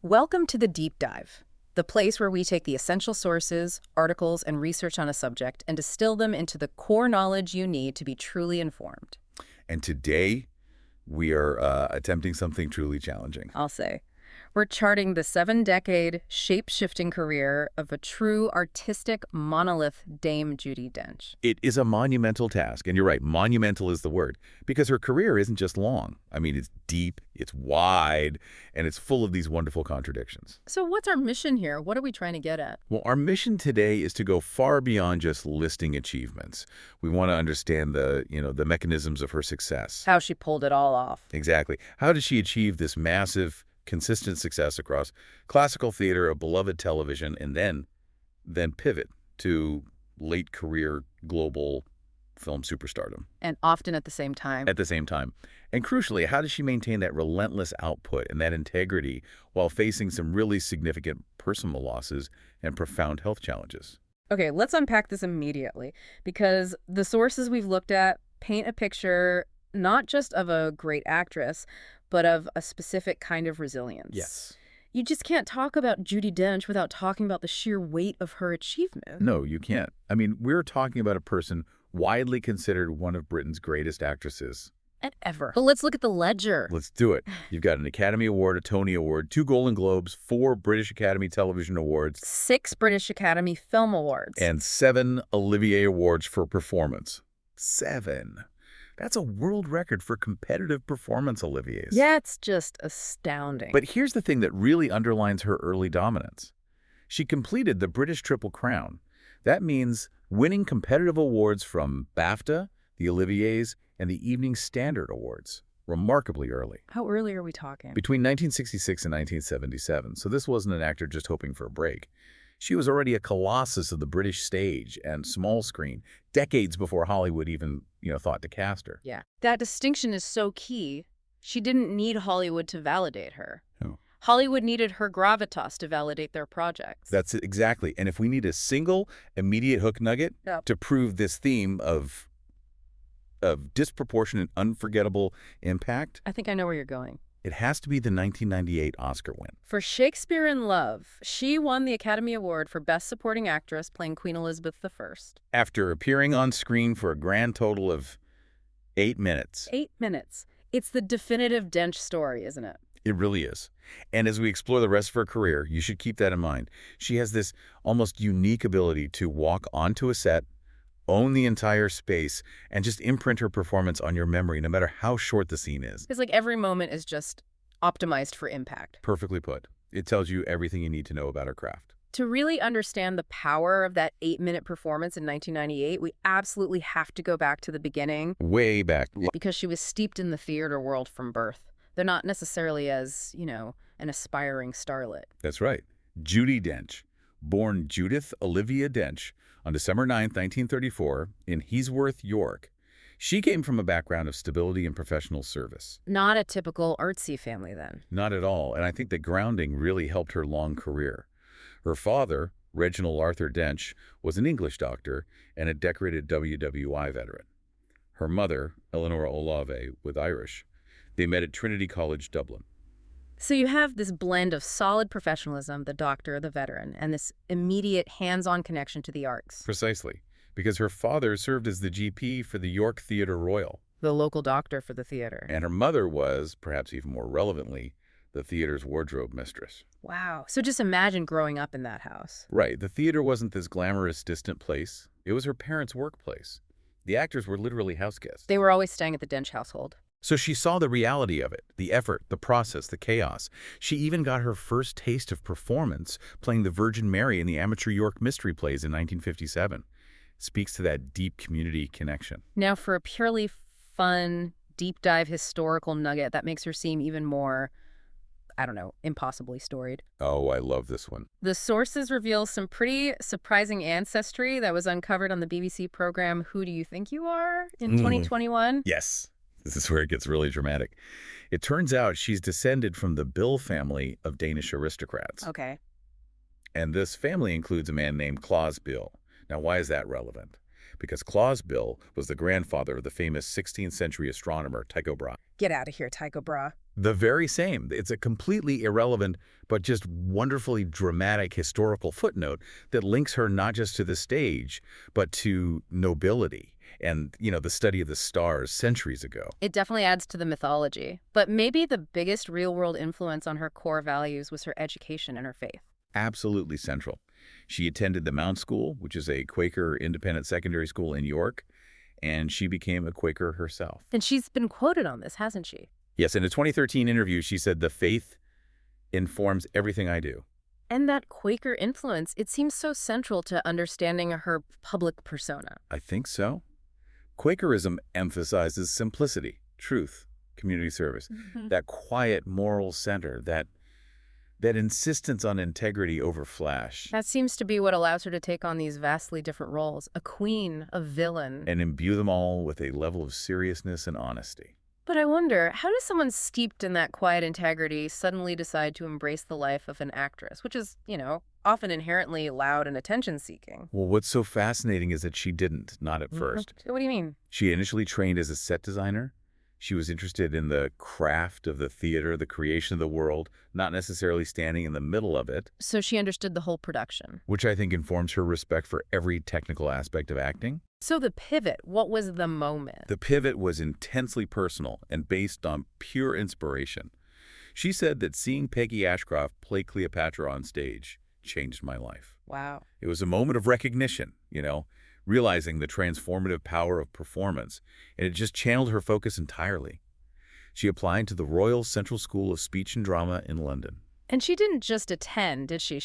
Welcome to the Deep Dive, the place where we take the essential sources, articles, and research on a subject and distill them into the core knowledge you need to be truly informed. And today, we are attempting something truly challenging. I'll say. We're charting the 7-decade, shape-shifting career of a true artistic monolith, Dame Judi Dench. It is a monumental task, and you're right, monumental is the word, because her career isn't just long. I mean, it's deep, it's wide, and it's full of these wonderful contradictions. So what's our mission here? What are we trying to get at? Well, our mission today is to go far beyond just listing achievements. We want to understand the mechanisms of her success. How she pulled it all off. Exactly. How did she achieve this massive, consistent success across classical theater, a beloved television, and then pivot to late career global film superstardom? And often at the same time. At the same time. And crucially, how does she maintain that relentless output and that integrity while facing some really significant personal losses and profound health challenges? Okay, let's unpack this immediately, because the sources we've looked at paint a picture not just of a great actress, but of a specific kind of resilience. Yes. You just can't talk about Judi Dench without talking about the sheer weight of her achievement. No, you can't. I mean, we're talking about a person widely considered one of Britain's greatest actresses. And ever. But let's look at the ledger. Let's do it. You've got an Academy Award, a Tony Award, 2 Golden Globes, 4 British Academy Television Awards, 6 British Academy Film Awards. and 7 Olivier Awards for performance. 7. That's a world record for competitive performance Oliviers. Yeah, it's just astounding. But here's the thing that really underlines her early dominance. She completed the British Triple Crown. That means winning competitive awards from BAFTA, the Oliviers, and the Evening Standard Awards remarkably early. How early are we talking? Between 1966 and 1977, so this wasn't an actor just hoping for a break. She was already a colossus of the British stage and small screen, decades before Hollywood even, thought to cast her. Yeah. That distinction is so key. She didn't need Hollywood to validate her. Oh. Hollywood needed her gravitas to validate their projects. That's it, exactly. And if we need a single immediate hook nugget to prove this theme of disproportionate, unforgettable impact, I think I know where you're going. it has to be the 1998 Oscar win. For Shakespearean Love, she won the Academy Award for Best Supporting Actress playing Queen Elizabeth I. After appearing on screen for a grand total of 8 minutes. 8 minutes. It's the definitive Dench story, isn't it? It really is. And as we explore the rest of her career, you should keep that in mind. She has this almost unique ability to walk onto a set, own the entire space, and just imprint her performance on your memory, no matter how short the scene is. It's like every moment is just optimized for impact. Perfectly put. It tells you everything you need to know about her craft. To really understand the power of that 8-minute performance in 1998, we absolutely have to go back to the beginning. Way back. Because she was steeped in the theater world from birth. They're not necessarily as, an aspiring starlet. That's right. Judi Dench, born Judith Olivia Dench on December 9, 1934, in Heesworth, York. She came from a background of stability and professional service. Not a typical artsy family, then. Not at all, and I think the grounding really helped her long career. Her father, Reginald Arthur Dench, was an English doctor and a decorated WWI veteran. Her mother, Eleanor Olave, was Irish. They met at Trinity College, Dublin. So you have this blend of solid professionalism, the doctor, the veteran, and this immediate hands-on connection to the arts. Precisely, because her father served as the GP for the York Theatre Royal. The local doctor for the theater. And her mother was, perhaps even more relevantly, the theater's wardrobe mistress. Wow. So just imagine growing up in that house. Right. The theater wasn't this glamorous, distant place. It was her parents' workplace. The actors were literally house guests. They were always staying at the Dench household. So she saw the reality of it, the effort, the process, the chaos. She even got her first taste of performance playing the Virgin Mary in the amateur York Mystery Plays in 1957. Speaks to that deep community connection. Now, for a purely fun, deep dive historical nugget that makes her seem even more, impossibly storied. Oh, I love this one. The sources reveal some pretty surprising ancestry that was uncovered on the BBC program Who Do You Think You Are in 2021. Yes. This is where it gets really dramatic. It turns out she's descended from the Bill family of Danish aristocrats. Okay. And this family includes a man named Claus Bill. Now, why is that relevant? Because Claus Bill was the grandfather of the famous 16th century astronomer Tycho Brahe. Get out of here, Tycho Brahe. The very same. It's a completely irrelevant but just wonderfully dramatic historical footnote that links her not just to the stage, but to nobility and, the study of the stars centuries ago. It definitely adds to the mythology. But maybe the biggest real-world influence on her core values was her education and her faith. Absolutely central. She attended the Mount School, which is a Quaker independent secondary school in York, and she became a Quaker herself. And she's been quoted on this, hasn't she? Yes, in a 2013 interview, she said, "The faith informs everything I do." And that Quaker influence, it seems so central to understanding her public persona. I think so. Quakerism emphasizes simplicity, truth, community service, that quiet moral center, that insistence on integrity over flash, That seems to be what allows her to take on these vastly different roles. A queen, a villain. and imbue them all with a level of seriousness and honesty. But I wonder, how does someone steeped in that quiet integrity suddenly decide to embrace the life of an actress, which is, often inherently loud and attention-seeking? Well, what's so fascinating is that she didn't, not at first. So what do you mean? She initially trained as a set designer. She was interested in the craft of the theater, the creation of the world, not necessarily standing in the middle of it, So she understood the whole production. which I think informs her respect for every technical aspect of acting. So the pivot, what was the moment? The pivot was intensely personal and based on pure inspiration. She said that seeing Peggy Ashcroft play Cleopatra on stage changed my life. Wow. It was a moment of recognition, realizing the transformative power of performance, and it just channeled her focus entirely. She applied to the Royal Central School of Speech and Drama in London. And she didn't just attend, did she?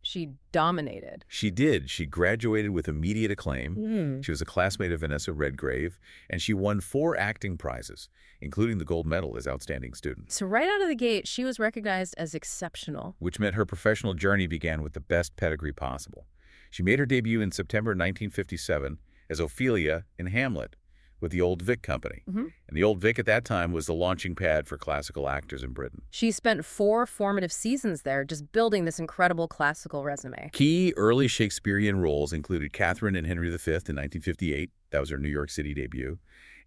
She dominated. She did. She graduated with immediate acclaim. She was a classmate of Vanessa Redgrave, and she won 4 acting prizes, including the gold medal as outstanding student, So right out of the gate, she was recognized as exceptional. which meant her professional journey began with the best pedigree possible. She made her debut in September 1957 as Ophelia in Hamlet with the Old Vic Company. And the Old Vic at that time was the launching pad for classical actors in Britain. She spent 4 formative seasons there just building this incredible classical resume. Key early Shakespearean roles included Catherine in Henry V in 1958. That was her New York City debut.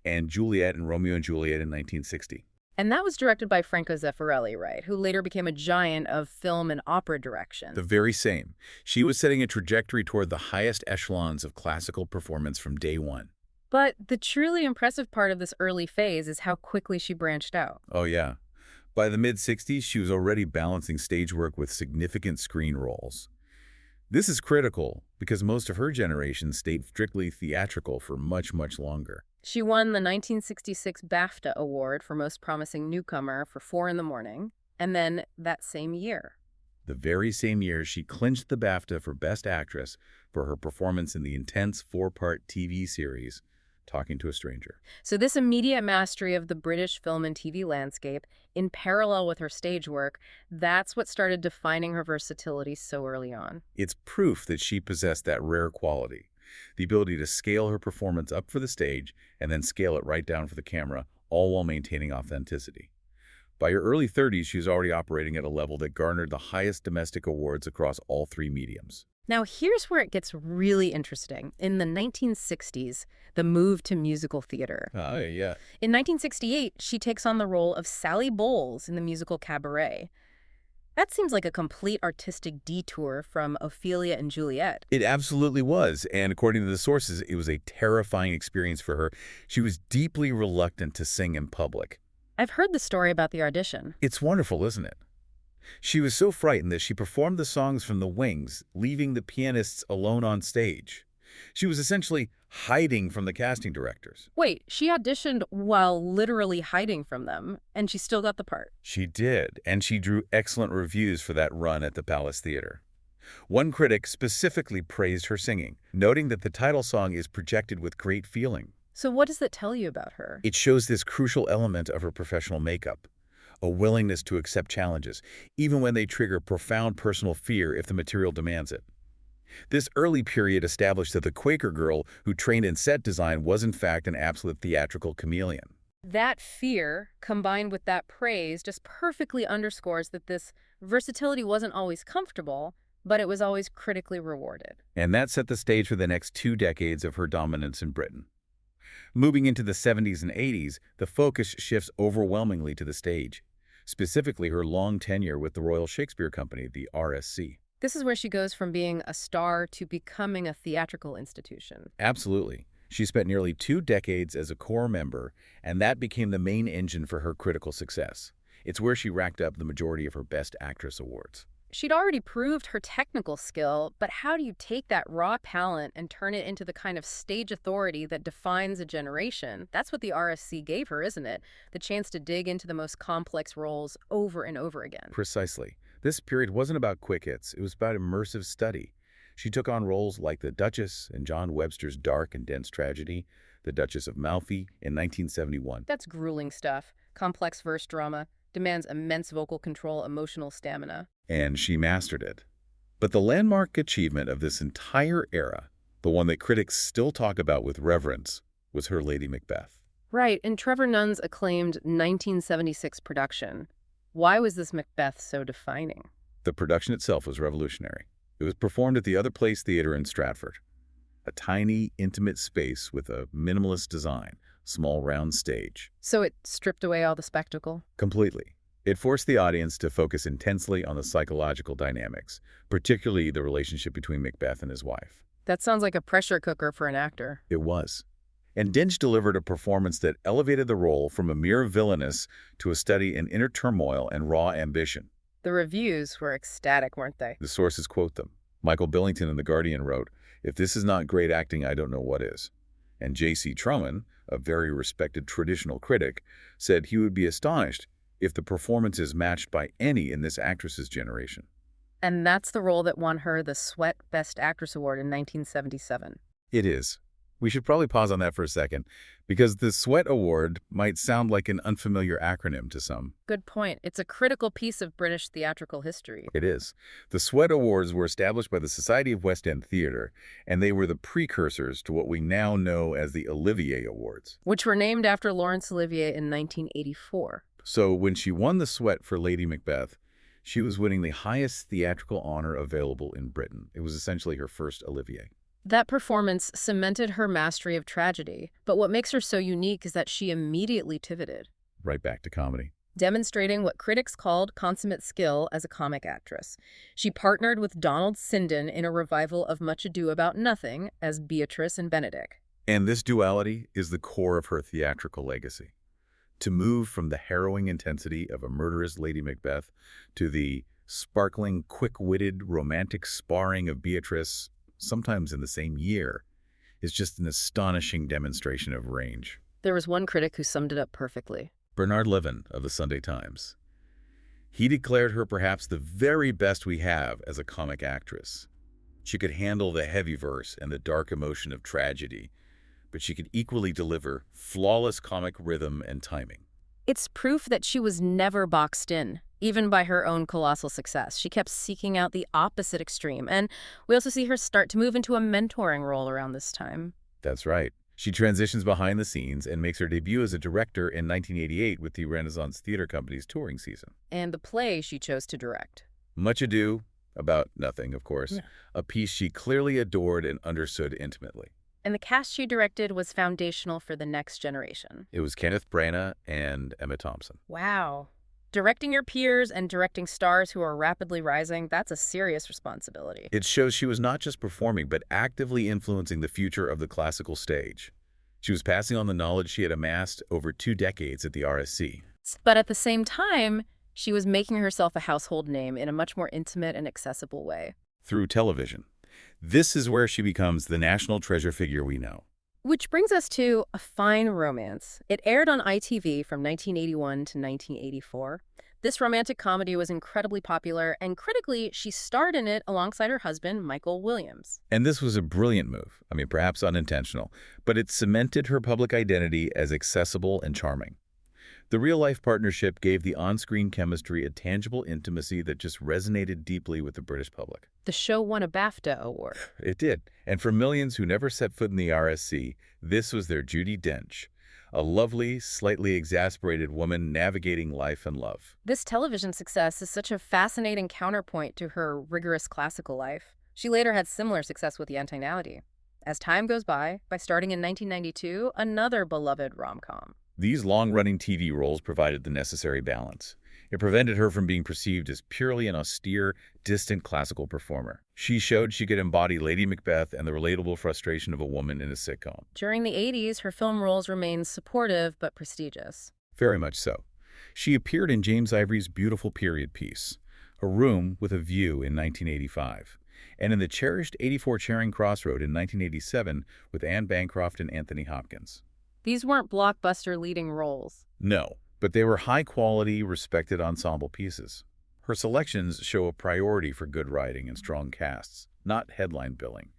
And Juliet in Romeo and Juliet in 1960. And that was directed by Franco Zeffirelli, right? Who later became a giant of film and opera direction. The very same. She was setting a trajectory toward the highest echelons of classical performance from day one. But the truly impressive part of this early phase is how quickly she branched out. Oh, yeah. By the mid-60s, she was already balancing stage work with significant screen roles. This is critical because most of her generation stayed strictly theatrical for much, much longer. She won the 1966 BAFTA Award for Most Promising Newcomer for 4 in the Morning, and then that same year. The very same year, she clinched the BAFTA for Best Actress for her performance in the intense 4-part TV series, Talking to a Stranger. So this immediate mastery of the British film and TV landscape, in parallel with her stage work, that's what started defining her versatility so early on. It's proof that she possessed that rare quality, the ability to scale her performance up for the stage and then scale it right down for the camera, all while maintaining authenticity. By her early 30s, she was already operating at a level that garnered the highest domestic awards across all 3 mediums. Now, here's where it gets really interesting. In the 1960s, the move to musical theater. Oh, yeah. In 1968, she takes on the role of Sally Bowles in the musical Cabaret. That seems like a complete artistic detour from Ophelia and Juliet. It absolutely was, and according to the sources, it was a terrifying experience for her. She was deeply reluctant to sing in public. I've heard the story about the audition. It's wonderful, isn't it? She was so frightened that she performed the songs from the wings, leaving the pianists alone on stage. She was essentially hiding from the casting directors. Wait, she auditioned while literally hiding from them, and she still got the part. She did, and she drew excellent reviews for that run at the Palace Theater. One critic specifically praised her singing, noting that the title song is projected with great feeling. So what does that tell you about her? It shows this crucial element of her professional makeup, a willingness to accept challenges, even when they trigger profound personal fear if the material demands it. This early period established that the Quaker girl who trained in set design was in fact an absolute theatrical chameleon. That fear, combined with that praise, just perfectly underscores that this versatility wasn't always comfortable, but it was always critically rewarded. And that set the stage for the next 2 decades of her dominance in Britain. Moving into the 70s and 80s, the focus shifts overwhelmingly to the stage. specifically her long tenure with the Royal Shakespeare Company, the RSC. This is where she goes from being a star to becoming a theatrical institution. Absolutely. She spent nearly 2 decades as a core member, and that became the main engine for her critical success. It's where she racked up the majority of her Best Actress awards. She'd already proved her technical skill, but how do you take that raw talent and turn it into the kind of stage authority that defines a generation? That's what the RSC gave her, isn't it? The chance to dig into the most complex roles over and over again. Precisely. This period wasn't about quick hits, it was about immersive study. She took on roles like the Duchess in John Webster's dark and dense tragedy, the Duchess of Malfi in 1971. That's grueling stuff. Complex verse drama, demands immense vocal control, emotional stamina. And she mastered it. But the landmark achievement of this entire era, the one that critics still talk about with reverence, was her Lady Macbeth. Right, in Trevor Nunn's acclaimed 1976 production. Why was this Macbeth so defining? The production itself was revolutionary. It was performed at the Other Place Theatre in Stratford, a tiny, intimate space with a minimalist design, small round stage. So it stripped away all the spectacle? Completely. It forced the audience to focus intensely on the psychological dynamics, particularly the relationship between Macbeth and his wife. That sounds like a pressure cooker for an actor. It was. And Dench delivered a performance that elevated the role from a mere villainess to a study in inner turmoil and raw ambition. The reviews were ecstatic, weren't they? The sources quote them. Michael Billington in The Guardian wrote, "If this is not great acting, I don't know what is." And J.C. Truman, a very respected traditional critic, said he would be astonished if the performance is matched by any in this actress's generation. And that's the role that won her the Sweat Best Actress Award in 1977. It is. We should probably pause on that for a second, because the Sweat Award might sound like an unfamiliar acronym to some. Good point. It's a critical piece of British theatrical history. It is. The Sweat Awards were established by the Society of West End Theatre, and they were the precursors to what we now know as the Olivier Awards. Which were named after Laurence Olivier in 1984. So when she won the Sweat for Lady Macbeth, she was winning the highest theatrical honor available in Britain. It was essentially her first Olivier. That performance cemented her mastery of tragedy, but what makes her so unique is that she immediately pivoted, Right back to comedy. demonstrating what critics called consummate skill as a comic actress. She partnered with Donald Sinden in a revival of Much Ado About Nothing as Beatrice and Benedict. And this duality is the core of her theatrical legacy. To move from the harrowing intensity of a murderous Lady Macbeth to the sparkling, quick-witted, romantic sparring of Beatrice, sometimes in the same year, is just an astonishing demonstration of range. There was one critic who summed it up perfectly. Bernard Levin of the Sunday Times. He declared her perhaps the very best we have as a comic actress. She could handle the heavy verse and the dark emotion of tragedy, but she could equally deliver flawless comic rhythm and timing. It's proof that she was never boxed in, even by her own colossal success. She kept seeking out the opposite extreme, and we also see her start to move into a mentoring role around this time. That's right. She transitions behind the scenes and makes her debut as a director in 1988 with the Renaissance Theatre Company's touring season. And the play she chose to direct. Much Ado About Nothing, of course, Yeah. a piece she clearly adored and understood intimately. And the cast she directed was foundational for the next generation. It was Kenneth Branagh and Emma Thompson. Wow. Directing your peers and directing stars who are rapidly rising, that's a serious responsibility. It shows she was not just performing, but actively influencing the future of the classical stage. She was passing on the knowledge she had amassed over 2 decades at the RSC. But at the same time, she was making herself a household name in a much more intimate and accessible way. Through television. This is where she becomes the national treasure figure we know. Which brings us to A Fine Romance. It aired on ITV from 1981 to 1984. This romantic comedy was incredibly popular, and critically, she starred in it alongside her husband, Michael Williams. And this was a brilliant move. I mean, perhaps unintentional, but it cemented her public identity as accessible and charming. The real-life partnership gave the on-screen chemistry a tangible intimacy that just resonated deeply with the British public. The show won a BAFTA award. It did. And for millions who never set foot in the RSC, this was their Judi Dench, a lovely, slightly exasperated woman navigating life and love. This television success is such a fascinating counterpoint to her rigorous classical life. She later had similar success with The Anti-Nality. As time goes by starting in 1992, another beloved rom-com. These long-running TV roles provided the necessary balance. It prevented her from being perceived as purely an austere, distant classical performer. She showed she could embody Lady Macbeth and the relatable frustration of a woman in a sitcom. During the 80s, her film roles remained supportive but prestigious. Very much so. She appeared in James Ivory's beautiful period piece, A Room with a View in 1985, and in the cherished 84 Charing Cross Road in 1987 with Anne Bancroft and Anthony Hopkins. These weren't blockbuster leading roles. No, but they were high-quality, respected ensemble pieces. Her selections show a priority for good writing and strong casts, not headline billing.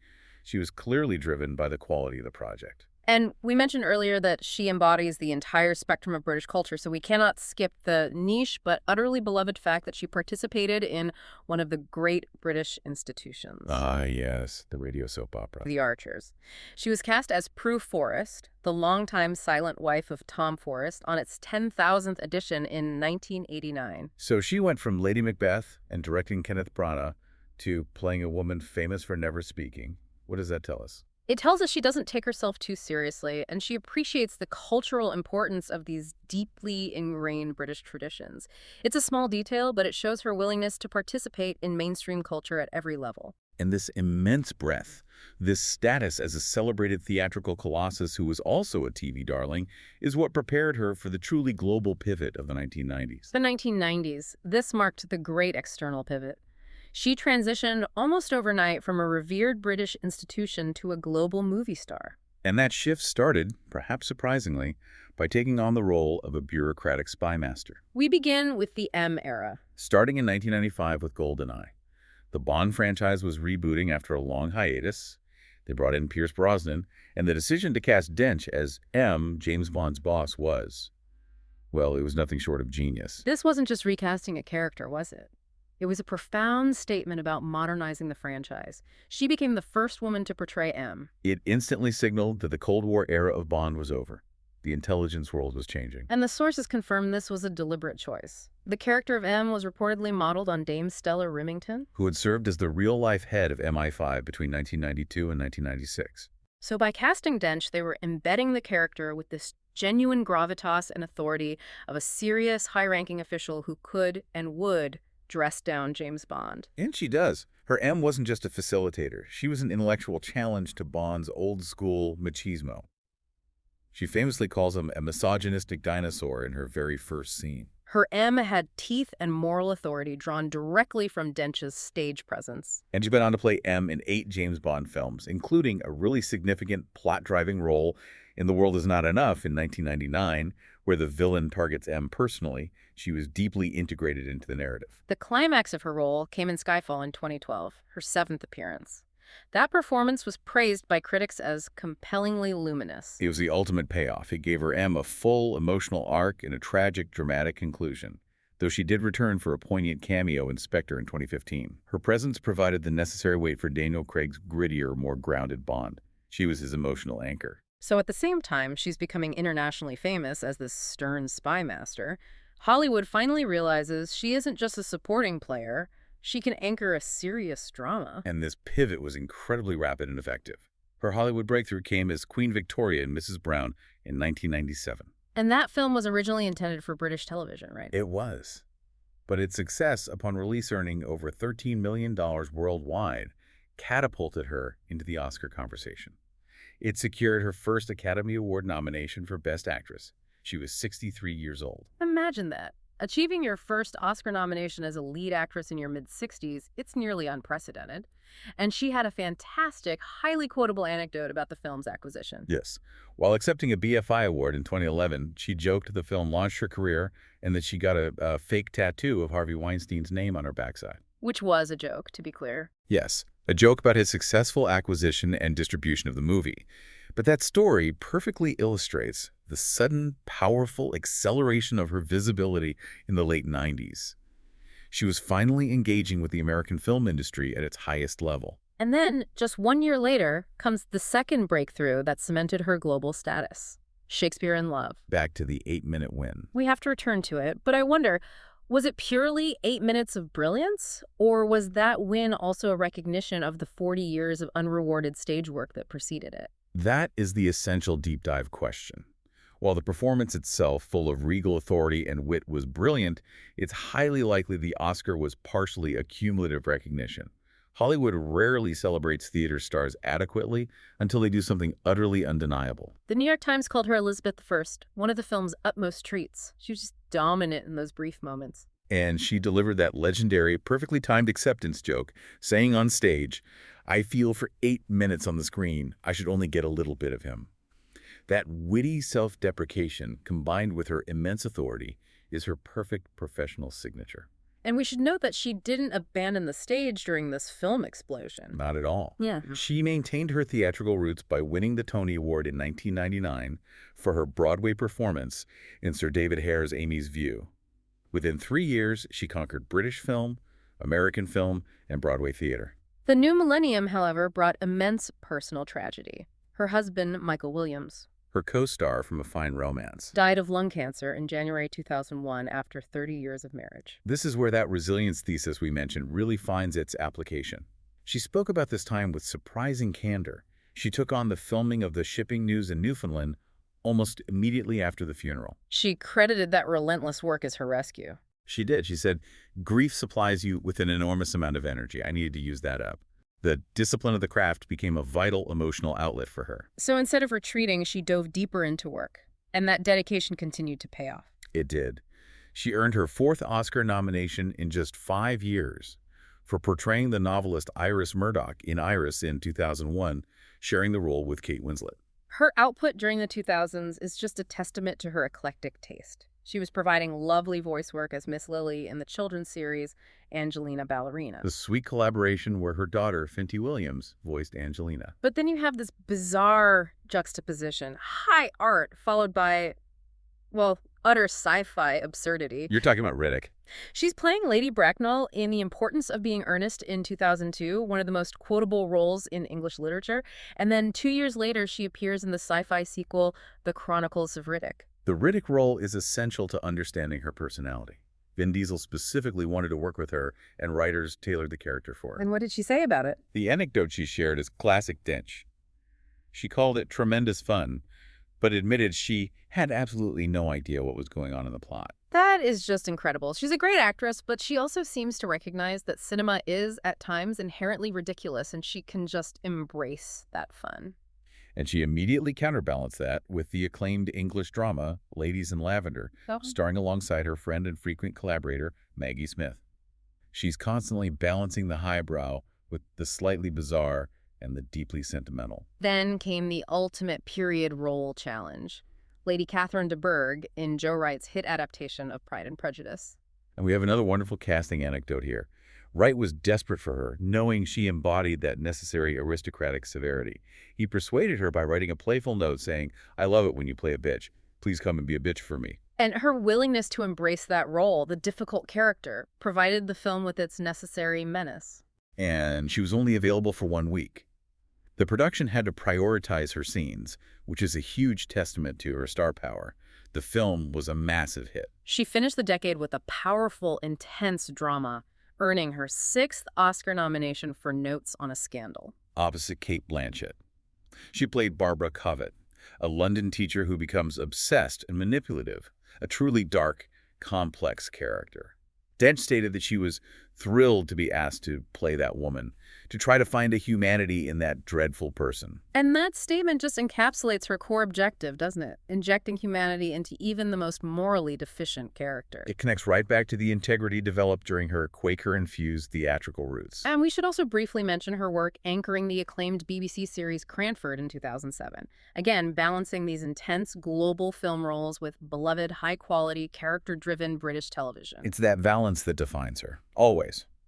She was clearly driven by the quality of the project. And we mentioned earlier that she embodies the entire spectrum of British culture, so we cannot skip the niche but utterly beloved fact that she participated in one of the great British institutions. Ah, yes, the radio soap opera. The Archers. She was cast as Prue Forrest, the longtime silent wife of Tom Forrest, on its 10,000th edition in 1989. So she went from Lady Macbeth and directing Kenneth Branagh to playing a woman famous for never speaking. What does that tell us? It tells us she doesn't take herself too seriously, and she appreciates the cultural importance of these deeply ingrained British traditions. It's a small detail, but it shows her willingness to participate in mainstream culture at every level. And this immense breadth, this status as a celebrated theatrical colossus who was also a TV darling, is what prepared her for the truly global pivot of the 1990s. The 1990s. This marked the great external pivot. She transitioned almost overnight from a revered British institution to a global movie star. And that shift started, perhaps surprisingly, by taking on the role of a bureaucratic spy master. We begin with the M era. Starting in 1995 with GoldenEye. The Bond franchise was rebooting after a long hiatus. They brought in Pierce Brosnan, and the decision to cast Dench as M, James Bond's boss, well, it was nothing short of genius. This wasn't just recasting a character, was it? It was a profound statement about modernizing the franchise. She became the first woman to portray M. It instantly signaled that the Cold War era of Bond was over. The intelligence world was changing. And the sources confirmed this was a deliberate choice. The character of M was reportedly modeled on Dame Stella Rimington, who had served as the real-life head of MI5 between 1992 and 1996. So by casting Dench, they were embedding the character with this genuine gravitas and authority of a serious, high-ranking official who could and would dress down James Bond. And she does. Her M wasn't just a facilitator. She was an intellectual challenge to Bond's old-school machismo. She famously calls him a misogynistic dinosaur in her very first scene. Her M had teeth and moral authority drawn directly from Dench's stage presence. And she's been on to play M in 8 James Bond films, including a really significant plot-driving role in The World Is Not Enough in 1999, where the villain targets M personally. She was deeply integrated into the narrative. The climax of her role came in Skyfall in 2012, her 7th appearance. That performance was praised by critics as compellingly luminous. It was the ultimate payoff. It gave her M a full emotional arc and a tragic, dramatic conclusion, though she did return for a poignant cameo in Spectre in 2015. Her presence provided the necessary weight for Daniel Craig's grittier, more grounded Bond. She was his emotional anchor. So at the same time she's becoming internationally famous as this stern spy master, Hollywood finally realizes she isn't just a supporting player. She can anchor a serious drama. And this pivot was incredibly rapid and effective. Her Hollywood breakthrough came as Queen Victoria in Mrs. Brown in 1997. And that film was originally intended for British television, right? It was. But its success, upon release earning over $13 million worldwide, catapulted her into the Oscar conversation. It secured her first Academy Award nomination for Best Actress. She was 63 years old. Imagine that. Achieving your first Oscar nomination as a lead actress in your mid-60s, it's nearly unprecedented. And she had a fantastic, highly quotable anecdote about the film's acquisition. Yes. While accepting a BFI award in 2011, she joked the film launched her career and that she got a fake tattoo of Harvey Weinstein's name on her backside. Which was a joke, to be clear. Yes, a joke about his successful acquisition and distribution of the movie. But that story perfectly illustrates the sudden, powerful acceleration of her visibility in the late 90s. She was finally engaging with the American film industry at its highest level. And then, just 1 year later, comes the second breakthrough that cemented her global status. Shakespeare in Love. Back to the 8-minute win. We have to return to it, but I wonder, was it purely 8 minutes of brilliance? Or was that win also a recognition of the 40 years of unrewarded stage work that preceded it? That is the essential deep dive question. While the performance itself, full of regal authority and wit, was brilliant, it's highly likely the Oscar was partially a cumulative recognition. Hollywood rarely celebrates theater stars adequately until they do something utterly undeniable. The New York Times called her Elizabeth I, one of the film's utmost treats. She was just dominant in those brief moments. And she delivered that legendary, perfectly timed acceptance joke, saying on stage, "I feel for 8 minutes on the screen, I should only get a little bit of him." That witty self-deprecation, combined with her immense authority, is her perfect professional signature. And we should note that she didn't abandon the stage during this film explosion. Not at all. Yeah. She maintained her theatrical roots by winning the Tony Award in 1999 for her Broadway performance in Sir David Hare's Amy's View. Within 3 years, she conquered British film, American film, and Broadway theater. The new millennium, however, brought immense personal tragedy. Her husband, Michael Williams, Her co-star from A Fine Romance, died of lung cancer in January 2001 after 30 years of marriage. This is where that resilience thesis we mentioned really finds its application. She spoke about this time with surprising candor. She took on the filming of the shipping news in Newfoundland almost immediately after the funeral. She credited that relentless work as her rescue. She did. She said, "Grief supplies you with an enormous amount of energy. I needed to use that up." The discipline of the craft became a vital emotional outlet for her. So instead of retreating, she dove deeper into work. And that dedication continued to pay off. It did. She earned her 4th Oscar nomination in just 5 years for portraying the novelist Iris Murdoch in Iris in 2001, sharing the role with Kate Winslet. Her output during the 2000s is just a testament to her eclectic taste. She was providing lovely voice work as Miss Lily in the children's series Angelina Ballerina. The sweet collaboration where her daughter, Fenty Williams, voiced Angelina. But then you have this bizarre juxtaposition. High art followed by, well, utter sci-fi absurdity. You're talking about Riddick. She's playing Lady Bracknell in The Importance of Being Earnest in 2002, one of the most quotable roles in English literature. And then 2 years later, she appears in the sci-fi sequel, The Chronicles of Riddick. The Riddick role is essential to understanding her personality. Vin Diesel specifically wanted to work with her, and writers tailored the character for her. And what did she say about it? The anecdote she shared is classic Dench. She called it tremendous fun, but admitted she had absolutely no idea what was going on in the plot. That is just incredible. She's a great actress, but she also seems to recognize that cinema is, at times, inherently ridiculous, and she can just embrace that fun. And she immediately counterbalanced that with the acclaimed English drama, Ladies in Lavender, starring alongside her friend and frequent collaborator, Maggie Smith. She's constantly balancing the highbrow with the slightly bizarre and the deeply sentimental. Then came the ultimate period role challenge. Lady Catherine de Bourgh in Joe Wright's hit adaptation of Pride and Prejudice. And we have another wonderful casting anecdote here. Wright was desperate for her, knowing she embodied that necessary aristocratic severity. He persuaded her by writing a playful note saying, "I love it when you play a bitch. Please come and be a bitch for me." And her willingness to embrace that role, the difficult character, provided the film with its necessary menace. And she was only available for 1 week. The production had to prioritize her scenes, which is a huge testament to her star power. The film was a massive hit. She finished the decade with a powerful, intense drama, earning her 6th Oscar nomination for Notes on a Scandal. Opposite Cate Blanchett. She played Barbara Covet, a London teacher who becomes obsessed and manipulative, a truly dark, complex character. Dench stated that she was thrilled to be asked to play that woman, to try to find a humanity in that dreadful person. And that statement just encapsulates her core objective, doesn't it? Injecting humanity into even the most morally deficient character. It connects right back to the integrity developed during her Quaker-infused theatrical roots. And we should also briefly mention her work anchoring the acclaimed BBC series Cranford in 2007. Again, balancing these intense global film roles with beloved, high-quality, character-driven British television. It's that balance that defines her, always.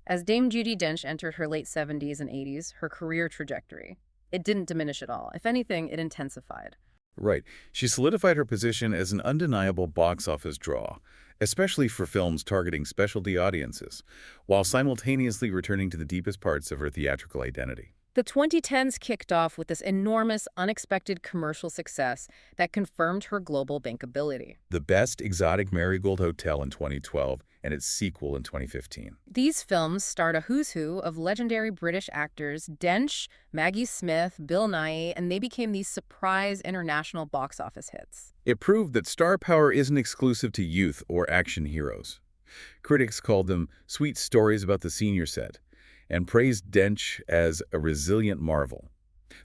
As Dame Judi Dench entered her late 70s and 80s, her career trajectory, it didn't diminish at all. If anything, it intensified. Right. She solidified her position as an undeniable box office draw, especially for films targeting specialty audiences, while simultaneously returning to the deepest parts of her theatrical identity. The 2010s kicked off with this enormous, unexpected commercial success that confirmed her global bankability. The Best Exotic Marigold Hotel in 2012 and its sequel in 2015. These films starred a who's who of legendary British actors Dench, Maggie Smith, Bill Nighy, and they became these surprise international box office hits. It proved that star power isn't exclusive to youth or action heroes. Critics called them sweet stories about the senior set and praised Dench as a resilient marvel.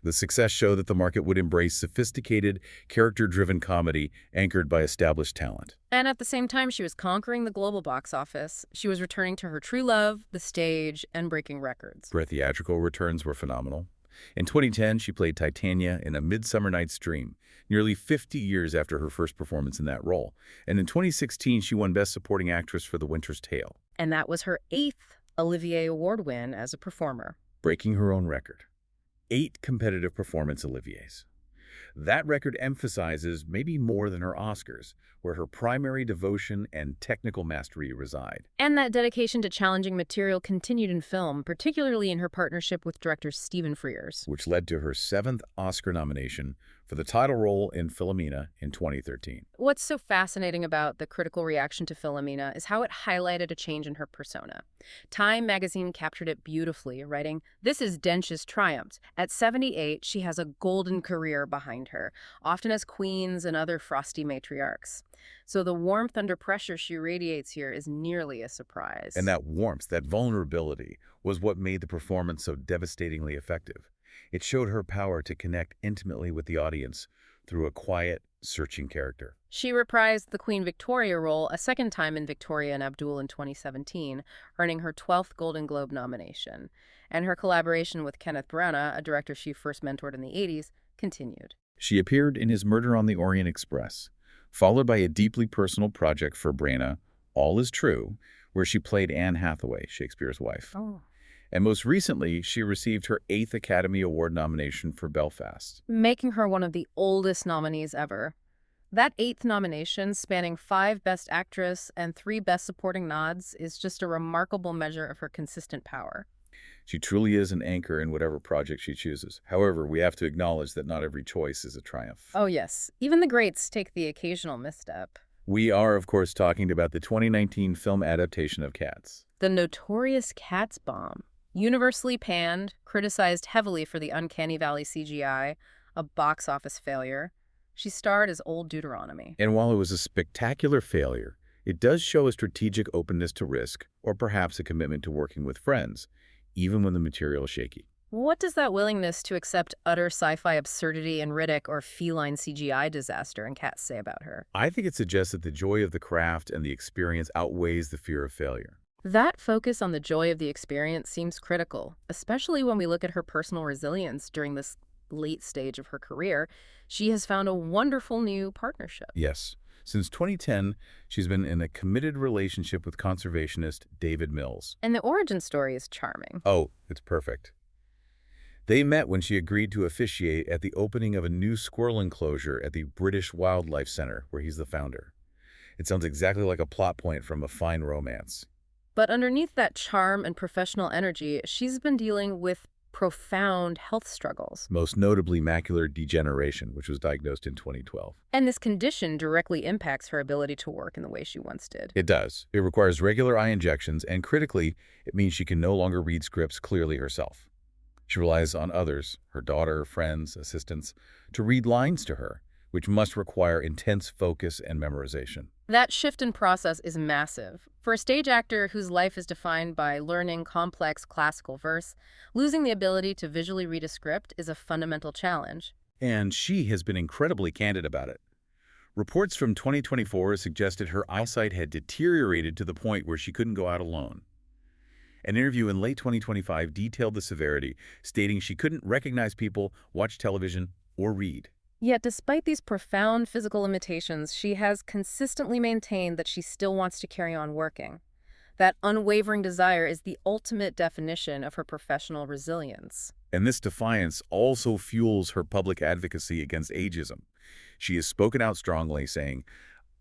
The success showed that the market would embrace sophisticated, character-driven comedy anchored by established talent. And at the same time she was conquering the global box office, she was returning to her true love, the stage, and breaking records. Her theatrical returns were phenomenal. In 2010, she played Titania in A Midsummer Night's Dream, nearly 50 years after her first performance in that role. And in 2016, she won Best Supporting Actress for The Winter's Tale, And that was her 8th Olivier Award win as a performer. breaking her own record. 8 competitive performance Oliviers. That record emphasizes maybe more than her Oscars, where her primary devotion and technical mastery reside. And that dedication to challenging material continued in film, particularly in her partnership with director Stephen Frears. Which led to her 7th Oscar nomination for the title role in Philomena in 2013. What's so fascinating about the critical reaction to Philomena is how it highlighted a change in her persona. Time magazine captured it beautifully, writing, "This is Dench's triumph. At 78, she has a golden career behind her, often as queens and other frosty matriarchs. So the warmth under pressure she radiates here is nearly a surprise." And that warmth, that vulnerability, was what made the performance so devastatingly effective. It showed her power to connect intimately with the audience through a quiet, searching character. She reprised the Queen Victoria role a second time in Victoria and Abdul in 2017, earning her 12th Golden Globe nomination. And her collaboration with Kenneth Branagh, a director she first mentored in the 80s, continued. She appeared in his Murder on the Orient Express, followed by a deeply personal project for Branagh, All Is True, where she played Anne Hathaway, Shakespeare's wife. Oh. And most recently, she received her 8th Academy Award nomination for Belfast. Making her one of the oldest nominees ever. That 8th nomination, spanning 5 Best Actress and 3 Best Supporting nods, is just a remarkable measure of her consistent power. She truly is an anchor in whatever project she chooses. However, we have to acknowledge that not every choice is a triumph. Oh yes, even the greats take the occasional misstep. We are, of course, talking about the 2019 film adaptation of Cats. The notorious Cats bomb. Universally panned, criticized heavily for the uncanny valley CGI, a box office failure, she starred as Old Deuteronomy. And while it was a spectacular failure, it does show a strategic openness to risk, or perhaps a commitment to working with friends, even when the material is shaky. What does that willingness to accept utter sci-fi absurdity in Riddick or feline CGI disaster in Cats say about her? I think it suggests that the joy of the craft and the experience outweighs the fear of failure. That focus on the joy of the experience seems critical, especially when we look at her personal resilience during this late stage of her career. She has found a wonderful new partnership. Yes. Since 2010, she's been in a committed relationship with conservationist David Mills. And the origin story is charming. Oh, it's perfect. They met when she agreed to officiate at the opening of a new squirrel enclosure at the British Wildlife Center, where he's the founder. It sounds exactly like a plot point from a fine romance. But underneath that charm and professional energy, she's been dealing with profound health struggles. Most notably macular degeneration, which was diagnosed in 2012. And this condition directly impacts her ability to work in the way she once did. It does. It requires regular eye injections, and critically, it means she can no longer read scripts clearly herself. She relies on others, her daughter, friends, assistants, to read lines to her, which must require intense focus and memorization. That shift in process is massive. For a stage actor whose life is defined by learning complex classical verse, losing the ability to visually read a script is a fundamental challenge. And she has been incredibly candid about it. Reports from 2024 suggested her eyesight had deteriorated to the point where she couldn't go out alone. An interview in late 2025 detailed the severity, stating she couldn't recognize people, watch television, or read. Yet despite these profound physical limitations, she has consistently maintained that she still wants to carry on working. That unwavering desire is the ultimate definition of her professional resilience. And this defiance also fuels her public advocacy against ageism. She has spoken out strongly, saying,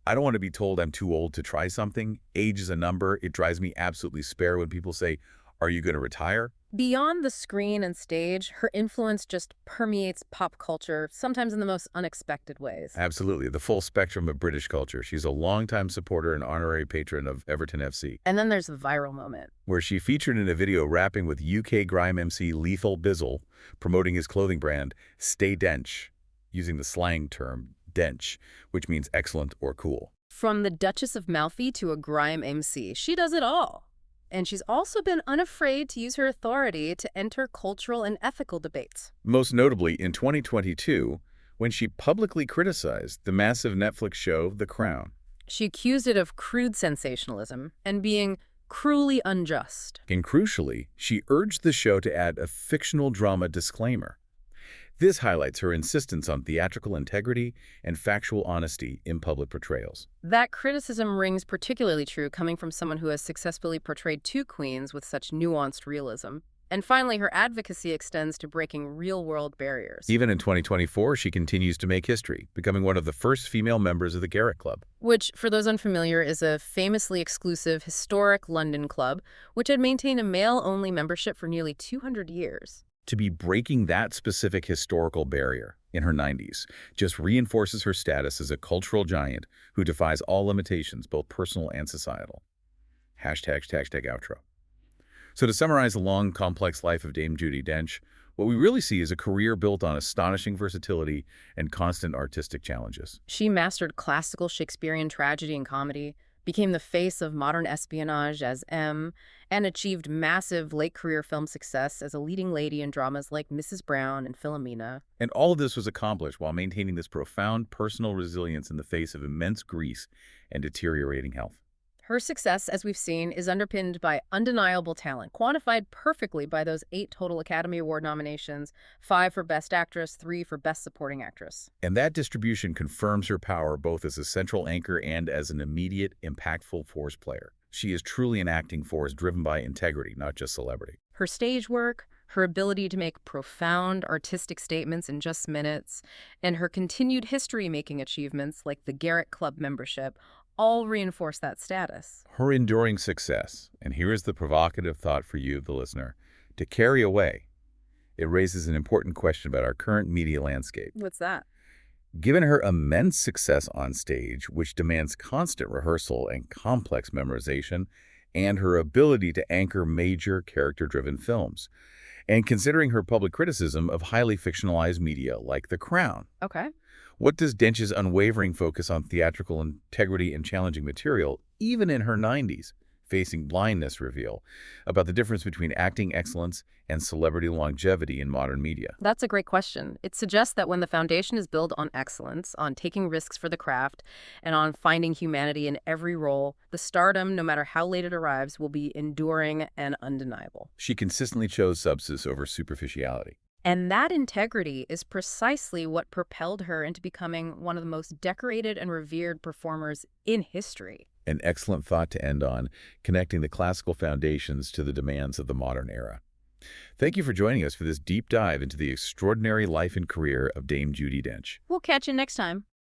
"I don't want to be told I'm too old to try something. Age is a number. It drives me absolutely spare when people say, Are you going to retire? Beyond the screen and stage, her influence just permeates pop culture, sometimes in the most unexpected ways. Absolutely, the full spectrum of British culture. She's a longtime supporter and honorary patron of Everton FC, And then there's the viral moment. where she featured in a video rapping with UK grime MC Lethal Bizzle, promoting his clothing brand, Stay Dench, using the slang term dench, which means excellent or cool. From the Duchess of Malfi to a grime MC, she does it all. And she's also been unafraid to use her authority to enter cultural and ethical debates. Most notably in 2022, when she publicly criticized the massive Netflix show The Crown. She accused it of crude sensationalism and being cruelly unjust. And crucially, she urged the show to add a fictional drama disclaimer. This highlights her insistence on theatrical integrity and factual honesty in public portrayals. That criticism rings particularly true coming from someone who has successfully portrayed two queens with such nuanced realism. And finally, her advocacy extends to breaking real-world barriers. Even in 2024, she continues to make history, becoming one of the first female members of the Garrick Club. Which, for those unfamiliar, is a famously exclusive, historic London club, which had maintained a male-only membership for nearly 200 years. To be breaking that specific historical barrier in her 90s just reinforces her status as a cultural giant who defies all limitations, both personal and societal. Hashtag outro. So to summarize the long, complex life of Dame Judi Dench, what we really see is a career built on astonishing versatility and constant artistic challenges. She mastered classical Shakespearean tragedy and comedy, became the face of modern espionage as M, and achieved massive late-career film success as a leading lady in dramas like Mrs. Brown and Philomena. And all of this was accomplished while maintaining this profound personal resilience in the face of immense grief and deteriorating health. Her success, as we've seen, is underpinned by undeniable talent, quantified perfectly by those 8 total Academy Award nominations, 5 for Best Actress, 3 for Best Supporting Actress. And that distribution confirms her power both as a central anchor and as an immediate, impactful force player. She is truly an acting force driven by integrity, not just celebrity. Her stage work, her ability to make profound artistic statements in just minutes, and her continued history-making achievements like the Garrick Club membership all reinforce that status. Her enduring success, and here is the provocative thought for you, the listener, to carry away. It raises an important question about our current media landscape. What's that? Given her immense success on stage, which demands constant rehearsal and complex memorization, and her ability to anchor major character-driven films, and considering her public criticism of highly fictionalized media like The Crown, Okay. what does Dench's unwavering focus on theatrical integrity and challenging material, even in her 90s, facing blindness, reveal about the difference between acting excellence and celebrity longevity in modern media? That's a great question. It suggests that when the foundation is built on excellence, on taking risks for the craft, and on finding humanity in every role, the stardom, no matter how late it arrives, will be enduring and undeniable. She consistently chose substance over superficiality. And that integrity is precisely what propelled her into becoming one of the most decorated and revered performers in history. An excellent thought to end on, connecting the classical foundations to the demands of the modern era. Thank you for joining us for this deep dive into the extraordinary life and career of Dame Judi Dench. We'll catch you next time.